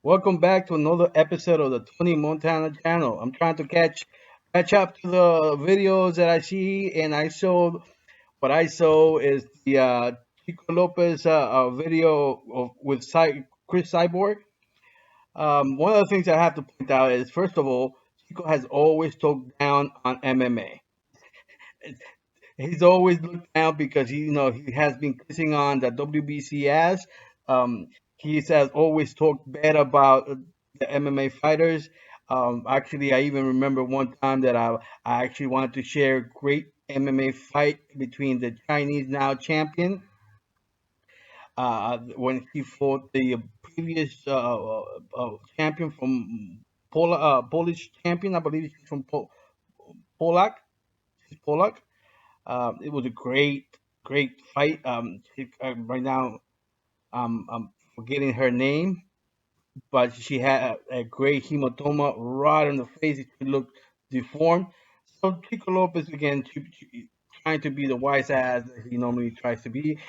Welcome back to another episode of the Tony Montana channel. I'm trying to catch up to the videos that I see, and I saw what I saw is the Chico Lopez video Chris Cyborg. One of the things I have to point out is, first of all, Chico has always talked down on MMA. He's always looked down because he has been kissing on the WBC ass. He has always talked bad about the MMA fighters. Actually, I even remember one time that I actually wanted to share a great MMA fight between the Chinese now champion when he fought the previous champion from Polish champion. I believe he's from Polak. He's Polak. It was a great fight. Right now, I'm forgetting her name, but she had a great hematoma right in the face. It looked deformed. So Chico Lopez again, trying to be the wise ass that he normally tries to be.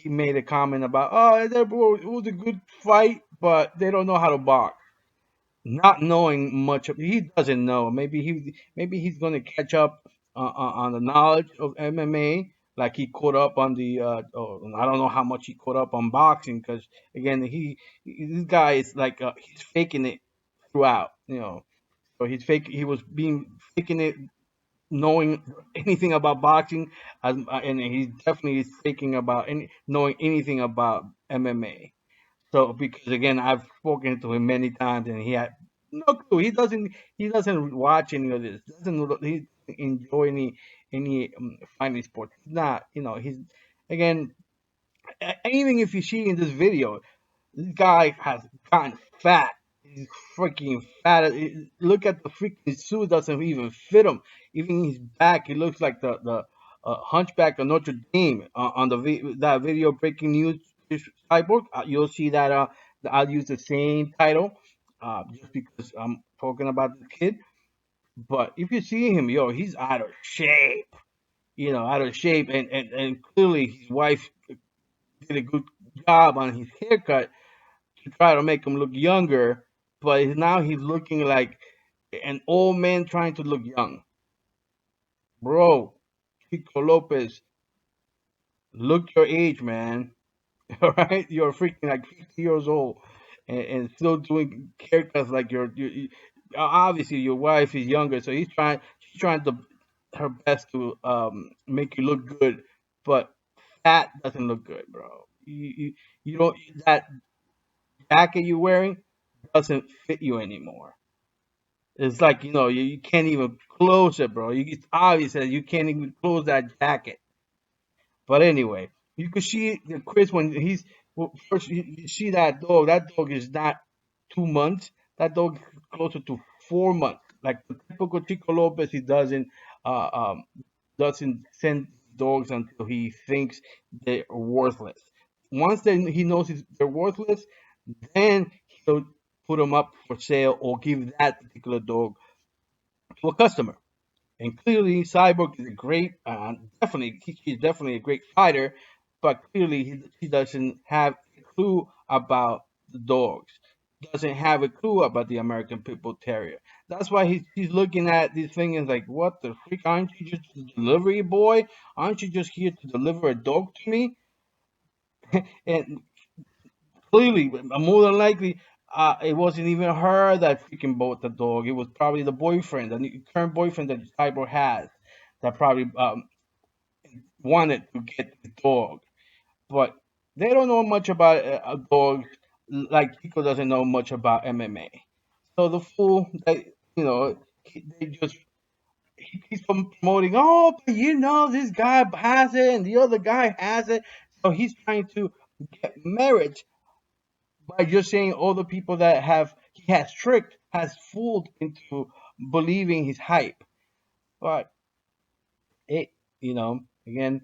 He made a comment about, oh, it was a good fight, but they don't know how to box, not knowing much of. He doesn't know. Maybe he's going to catch up on the knowledge of MMA, like he caught up on the. I don't know how much he caught up on boxing, because again, this guy is like he's faking it throughout. So he was being faking it, knowing anything about boxing, and he definitely is faking about knowing anything about MMA. So because again, I've spoken to him many times, and he had no clue. He doesn't watch any of this. He doesn't enjoy any fighting sport. He's not. He's again. Even if you see in this video, this guy has gotten fat. He's freaking fat. Look at the freaking suit; doesn't even fit him. Even his back, he looks like the Hunchback of Notre Dame on that video. Breaking news, Cyborg. You'll see that. I'll use the same title, just because I'm talking about the kid. But if you see him, he's out of shape. Out of shape, and clearly his wife did a good job on his haircut to try to make him look younger, but now he's looking like an old man trying to look young. Bro, Chico Lopez, look your age, man. All right, you're freaking like 50 years old, and still doing haircuts like obviously your wife is younger, so she's trying to her best to make you look good, but that doesn't look good, bro. You don't that jacket you're wearing doesn't fit you anymore. It's like you can't even close it, bro. It's obvious that you can't even close that jacket. But anyway, you can see the Chris when first you see that dog. That dog is not 2 months. That dog is closer to 4 months. Like the typical Chico Lopez, he doesn't send dogs until he thinks they're worthless. Once he knows they're worthless, then he'll put them up for sale or give that particular dog to a customer. And clearly, Cyborg is a great, he's definitely a great fighter, but clearly he doesn't have a clue about the dogs. Doesn't have a clue about the American Pit Bull Terrier. That's why he's looking at these things and like, what the freak? Aren't you just a delivery boy? Aren't you just here to deliver a dog to me? And clearly, more than likely, it wasn't even her that freaking bought the dog. It was probably the boyfriend, the current boyfriend that Cyborg has, that probably wanted to get the dog. But they don't know much about a dog, like Chico doesn't know much about MMA. So the fool, they just he keeps promoting. Oh, but this guy has it and the other guy has it. So he's trying to get merit by just saying all the people that he has tricked, has fooled into believing his hype. But it, again,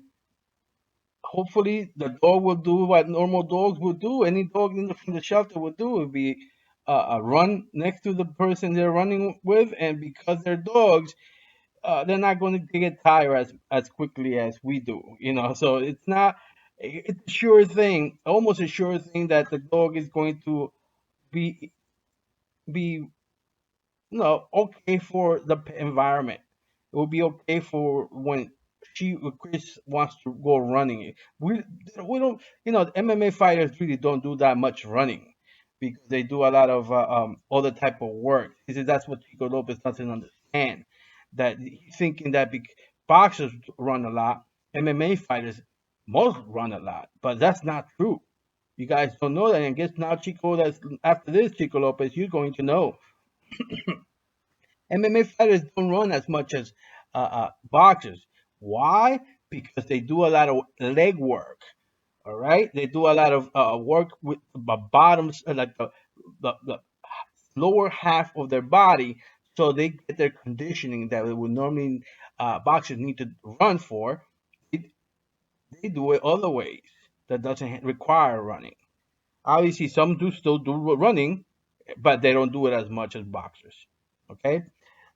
hopefully the dog will do what normal dogs would do. Any dog from the shelter would do would be run next to the person they're running with, and because they're dogs, they're not going to get tired as quickly as we do. So it's a sure thing, almost a sure thing that the dog is going to be be okay for the environment. It would be okay for when Chris wants to go running. We don't, MMA fighters really don't do that much running because they do a lot of other type of work. He says that's what Chico Lopez doesn't understand. That he's thinking that boxers run a lot, MMA fighters most run a lot, but that's not true. You guys don't know that, and I guess now Chico, that's after this Chico Lopez, you're going to know MMA fighters don't run as much as boxers. Why? Because they do a lot of leg work. All right, they do a lot of work with the bottoms, like the lower half of their body, so they get their conditioning that would normally boxers need to run for. They, they do it other ways that doesn't require running. Obviously, some do still do running, but they don't do it as much as boxers. Okay.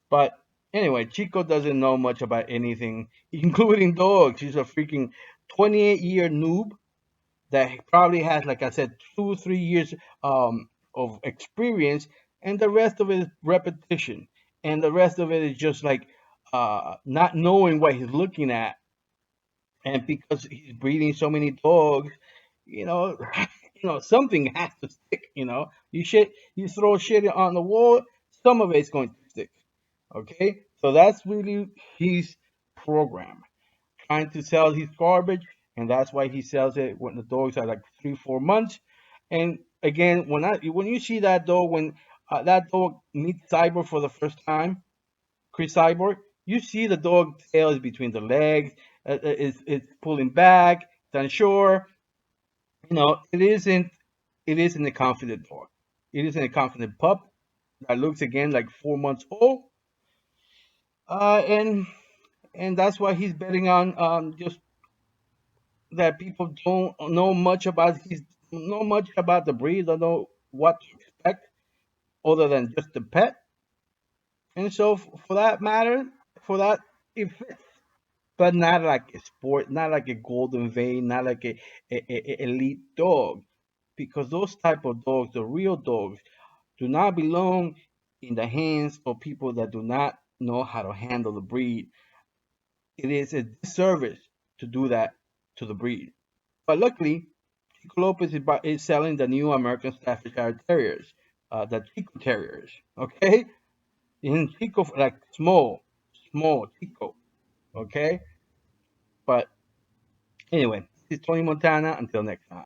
But anyway, Chico doesn't know much about anything, including dogs. He's a freaking 28-year noob that probably has, like I said, 2, 3 years of experience, and the rest of it is repetition, and the rest of it is just like not knowing what he's looking at, and because he's breeding so many dogs, you know, something has to stick. You throw shit on the wall, some of it's going to stick. Okay, so that's really his program, trying to sell his garbage, and that's why he sells it when the dogs are like 3, 4 months. And again, when you see that dog, when that dog meets Cyborg for the first time, Chris Cyborg, you see the dog tail is between the legs, it's pulling back, it's unsure. It isn't. It isn't a confident dog. It isn't a confident pup that looks again like 4 months old. And that's why he's betting on just that people don't know much about the breed, don't know what to expect other than just the pet. And so for that matter, for that it fits, but not like a sport, not like a golden vein, not like a elite dog, because those type of dogs, the real dogs, do not belong in the hands of people that do not know how to handle the breed. It is a disservice to do that to the breed. But luckily, Chico Lopez is selling the new American Staffordshire Terriers, the Chico Terriers. Okay, in Chico, like small Chico. Okay, but anyway, this is Tony Montana. Until next time.